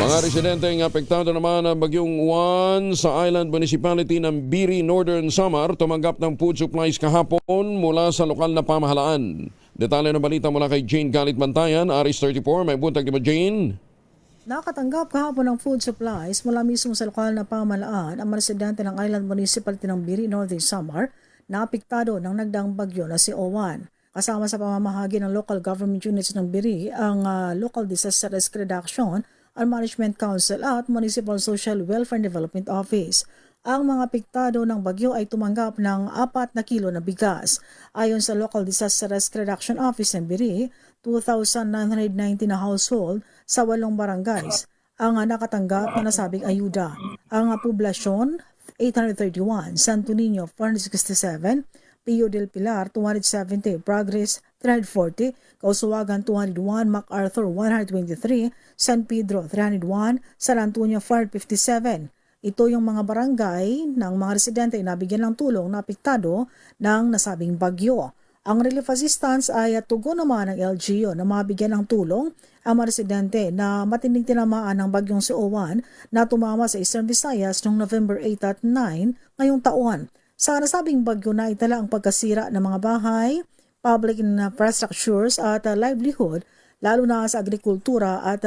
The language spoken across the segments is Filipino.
Mga residenteng apektado naman ng bagyong Juan sa Island Municipality ng Biri, Northern Samar tumanggap ng food supplies kahapon mula sa lokal na pamahalaan. Detalye ng balita mula kay Jane Galit Bantayan, Aris 34. May buntag di ba, Jane? Nakatanggap kahapon ng food supplies mula mismo sa lokal na pamahalaan ang mga residente ng Island Municipality ng Biri, Northern Samar na apektado ng nagdaang bagyo na si Owan. Kasama sa pamamahagi ng local government units ng Biri ang Local Disaster Risk Reduction and Management Council at Municipal Social Welfare and Development Office. Ang mga apektado ng bagyo ay tumanggap ng 4 na kilo na bigas. Ayon sa Local Disaster Risk Reduction Office ng Biri, 2,990 na household sa 8 barangays ang nakatanggap na nasabing ayuda. Ang poblasyon, 831, Santo Niño, 467, Pio del Pilar, 270, Progress, 340, Kausuwagan, 201, MacArthur, 123, San Pedro, 301, San Antonio, 457. Ito yung mga barangay ng mga residente na nabigyan ng tulong na apektado ng nasabing bagyo. Ang relief assistance ay tugon naman ng LGU na mabigyan ng tulong ang mga residente na matinding tinamaan ng bagyong si Owan na tumama sa Eastern Visayas noong November 8 at 9 ngayong taon. Sa nasabing bagyo na itala ang pagkasira ng mga bahay, public infrastructures at livelihood, lalo na sa agrikultura at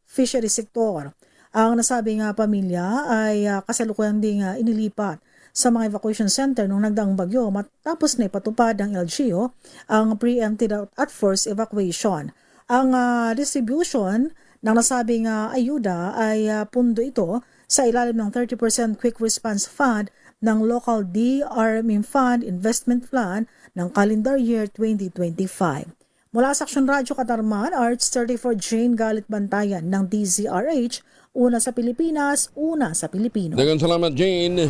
fishery sector. Ang nasabing pamilya ay kasalukuyang ding inilipat sa mga evacuation center nung nagdaang bagyo matapos na ipatupad ng LGU ang preemptive at forced evacuation. Ang distribution ng nasabing ayuda ay pundo ito sa ilalim ng 30% Quick Response Fund ng Local DRM Fund Investment Plan ng Calendar Year 2025. Mula sa Aksyon Radyo Katarman, Arts 34 Jane Galit Bantayan ng DZRH, una sa Pilipinas, una sa Pilipino. Daghang salamat, Jane.